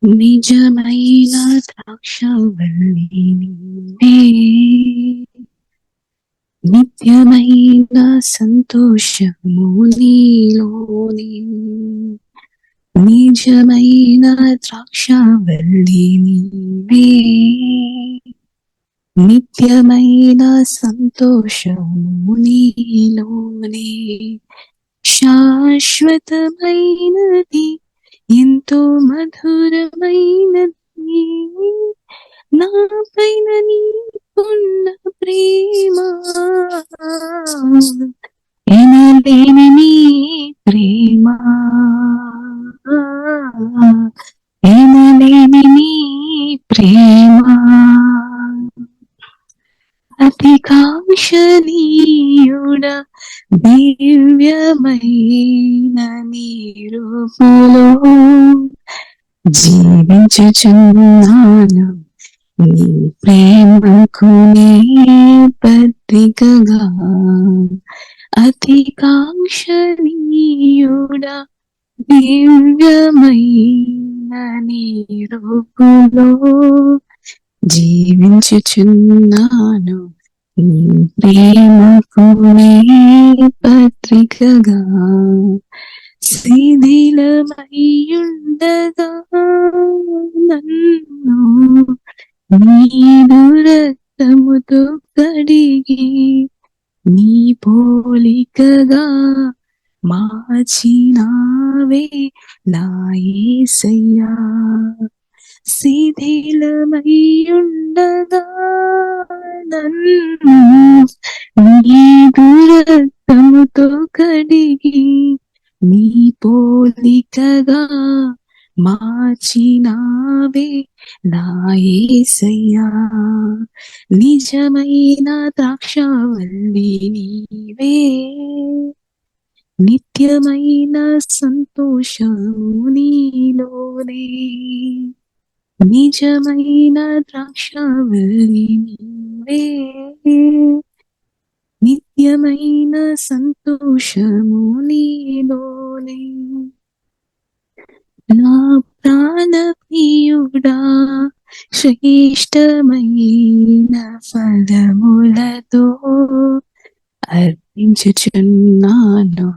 నిజమైన ద్రాక్షవల్లి నీవే, నిత్యమైన సంతోషము నీలోనే. నిజమైన ద్రాక్షవల్లి నీవే, నిత్యమైన సంతోషము నీలోనే. శాశ్వతమైనది ఎంతో మధురమైనది నా పైన నీకున్న ప్రేమ, ఎనలేని నీ ప్రేమ, ఎనలేని నీ ప్రేమ. అతికాంక్షణీయుడా దివ్యమైన నీ రూపులో జీవించుచున్నాను, నీ ప్రేమకు నే పత్రికగా. అతికాంక్షణీయుడా దివ్యమైన నీ రూపులో జీవించుచున్నాను, నీ ప్రేమకు నే పత్రికగా. శిథిలమయ్యుండగా నన్ను నీదు రక్తముతో కడిగి నీ పోలికగా మార్చినావే నా యేసయ్యా. శిథిలమయ్యుండగా నన్ను నీదు రక్తముతో కడిగి నీ పోలికగా మార్చినావే నా యేసయ్యా. నిజమైన ద్రాక్షవల్లి నీవే, నిత్యమైన సంతోషము నీలోనే. నిజమైన ద్రాక్షవల్లి నీవే, నిత్యమైన సంతోషము నీలోనే. నా ప్రాణ ప్రియుడా శ్రేష్టమైన ఫలములతో అర్పించుచున్నాను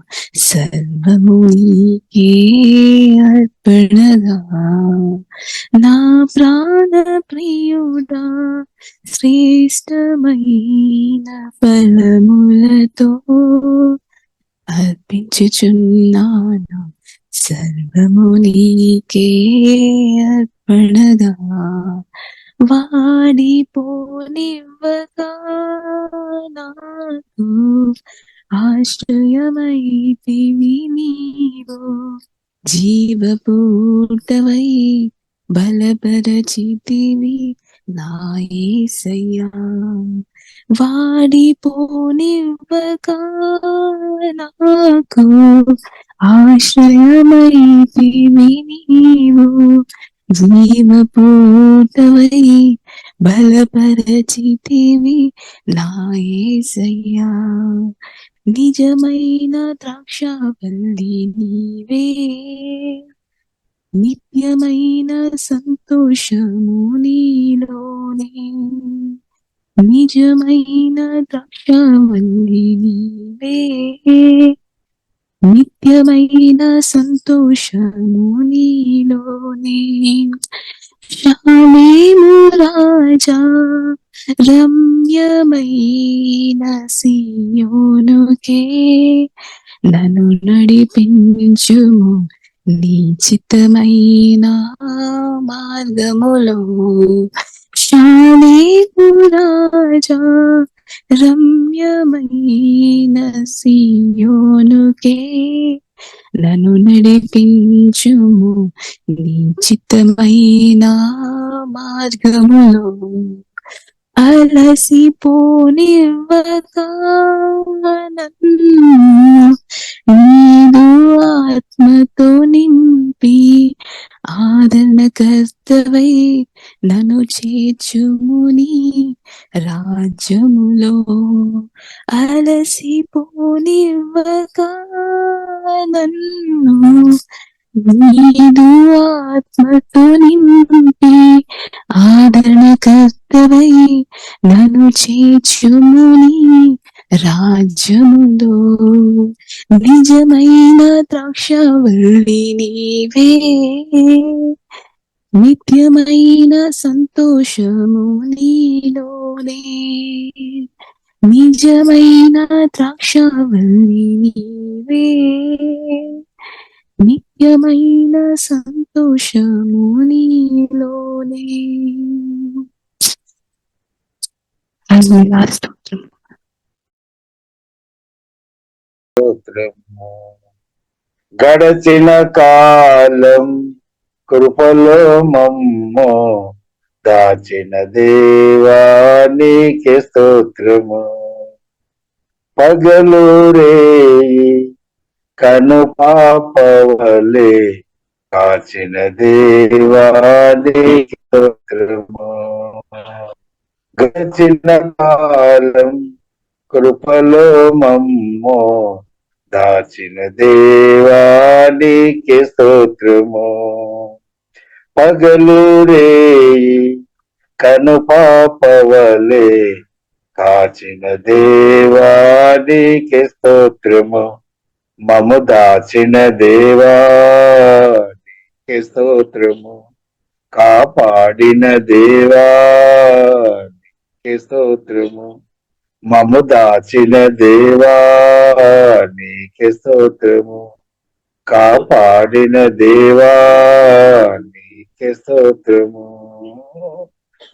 సర్వము నీకే అర్పణగా. నా ప్రాణ ప్రియుడా శ్రేష్టమైన ఫలములతో అర్పించుచున్నాను సర్వము నీకే అర్పణగా. వాడిపోనివ్వగా నాకు ఆశ్రయమైతివి నీవు, జీవపూర్తవై బలపరచితివి నా యేసయ్యా. వాడిపోనివ్వగా నాకు ఆశ్రయమైతివి నీవు, జీవపూర్తవై బలపరచితివి నా యేసయ్యా. నిజమైన ద్రాక్షవల్లి నీవే, నిత్యమైన సంతోషము నీలోనే. నిజమైన ద్రాక్షవల్లి నీవే, నిత్యమైన సంతోషము నీలోనే. శాలేము రాజా రమ్యమైన సియోనుకే నన్ను నడిపించుము నీ చిత్తమైన మార్గములో. శాలేము రాజా రమ్యమైన సియోనుకే నన్ను నడిపించుము నీ చిత్తమైన మార్గములో. అలసిపోనివ్వగా నన్ను నీదు ఆత్మతో నింపి ఆదరణకర్తవై నన్ను చేర్చుము నీ రాజ్యములో. అలసిపోనివ్వగా నన్ను నీదు ఆత్మతో నింపి ఆదరణకర్తవై నన్ను చేర్చుముని రాజ్యములో. నిజమైన ద్రాక్షవల్లి నీవే, నిత్యమైన సంతోషము నీలోనే. నిజమైన ద్రాక్షవల్లి నీవే, నిత్యమైన సంతోషము నీలోనే. గడచిన కాలం కృపలో మమ్మో దాచిన దేవా నీకే స్తోత్రము. పగలు రేయి కను పాపవలే కాచిన దేవా నీకే స్తోత్రము. గడచిన కాలం కృపలో మమ్మో దాచిన దేవా నీకే స్తోత్రము. పగలు రేయి కను పాపవలే కాచిన దేవా నీకే స్తోత్రము. మము దాచిన దేవా నీకే స్తోత్రము. కాపాడిన దేవా నీకే స్తోత్రము. మము దాచిన దేవా నీకే స్తోత్రము. కాపాడిన దేవా నీకే స్తోత్రము.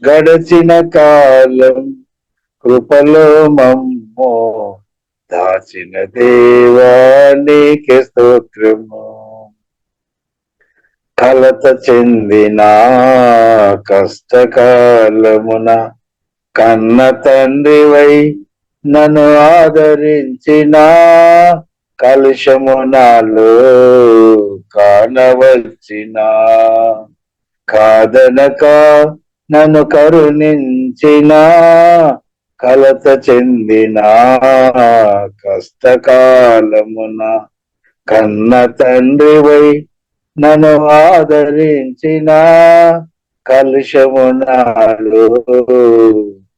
గడచిన కాలం కృపలో మమ్మో దాచిన దేవా నీకే స్తోత్రము. కలత చెందిన కష్టకాలమున కన్న తండ్రివై నన్ను ఆదరించిన కలుషము నాలో కానవచ్చిన కాదనక నన్ను కరుణించిన కలత చెందిన కష్టకాలమున కన్న తండ్రివై నన్ను ఆదరించిన కలుషము నాలో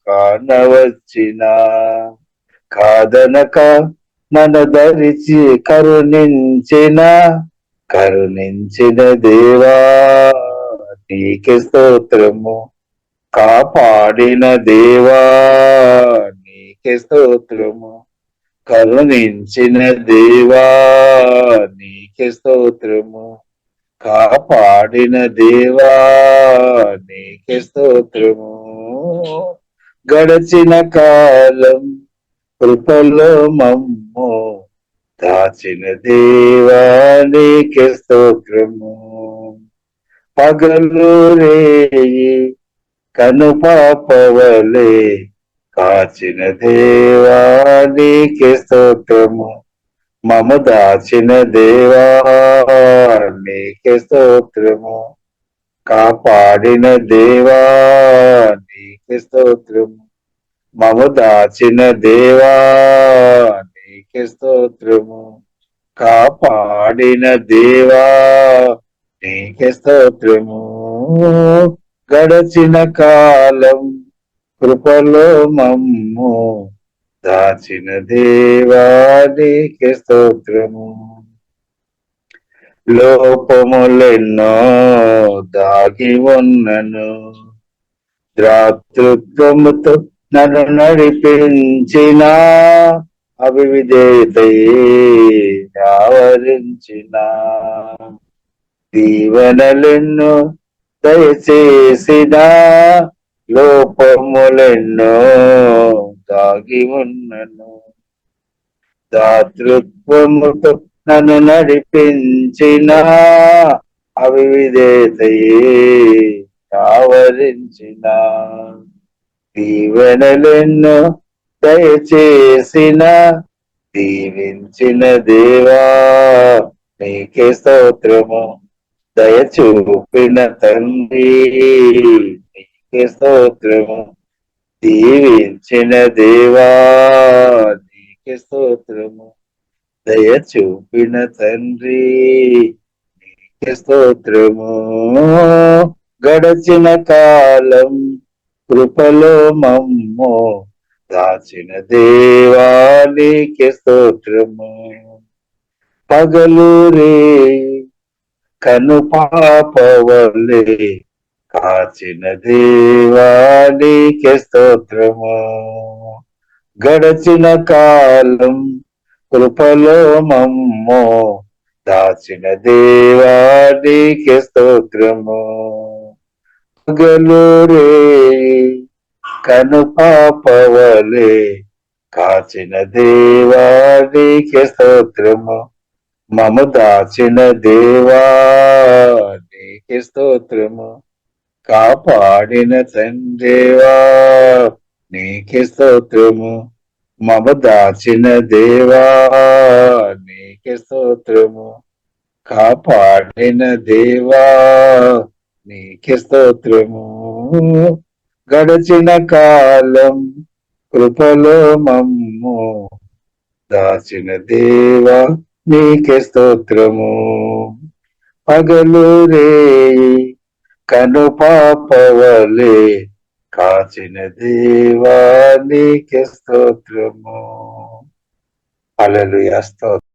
కానవచ్చిన కాదనక నన్ను ధరించి కరుణించిన దేవా నీకే స్తోత్రము. కాపాడిన దేవా నీకే స్తోత్రము. కరుణించిన దేవా నీకే స్తోత్రము. కాపాడిన దేవా నీకే స్తోత్రము. గడచిన కాలం కృపలో మమ్ము దాచిన దేవా నీకే స్తోత్రము. పగలు రేయి కను పాపవలే కాచిన దేవా నీకే స్తోత్రము. మము దాచిన దేవా నీకే స్తోత్రము. కాపాడిన దేవా నీకే స్తోత్రము. మము దాచిన దేవా నీకే స్తోత్రము. కాపాడిన దేవా నీకే స్తోత్రము. గడచిన కాలం కృపలో మమ్ము దాచిన దేవా నీకే స్తోత్రము. లోపములెన్నో దాగి ఉన్నను ద్రాతృత్వముతో నన్ను నడిపించిన అవిధేయతయే ఆవరించిన దీవెనలెన్నో దయచేసిన లోపములెన్నో దాగి ఉన్నను దాతృత్వముతో నన్ను నడిపించిన అవిధేయతయే ఆవరించిన దీవెనలెన్నో దయచేసిన దీవించిన దేవా నీకే స్తోత్రము. దయ చూపిన తండ్రి నీకే స్తోత్రము. దీవించిన దేవా నీకే స్తోత్రము. దయ చూపిన తండ్రి స్తోత్రము. గడచిన కాలం కృపలో మమ్ము దాచిన దేవానికి స్తోత్రము. పగలు రే కను పాపవలే కాచిన దేవానికి స్తోత్రము. గడచిన కాలం కృపలో మమ్ము దాచిన దేవానికి స్తోత్రము. పగలు రే కను పాపవలే కాచిన దేవానికి స్తోత్రము. మము దాచిన దేవానికి స్తోత్రము. కాపాడిన తండ్రివా నీకే స్తోత్రము. మము దాచిన దేవా నీకే స్తోత్రము. కాపాడిన దేవా నీకే స్తోత్రము. గడచిన కాలం కృపలో మమ్ము దాచిన దేవా నీకే స్తోత్రము. పగలు రే కను పాపవలే కాచిన దేవా నీకే స్తోత్రము. హల్లెలూయా. స్తోత్రం.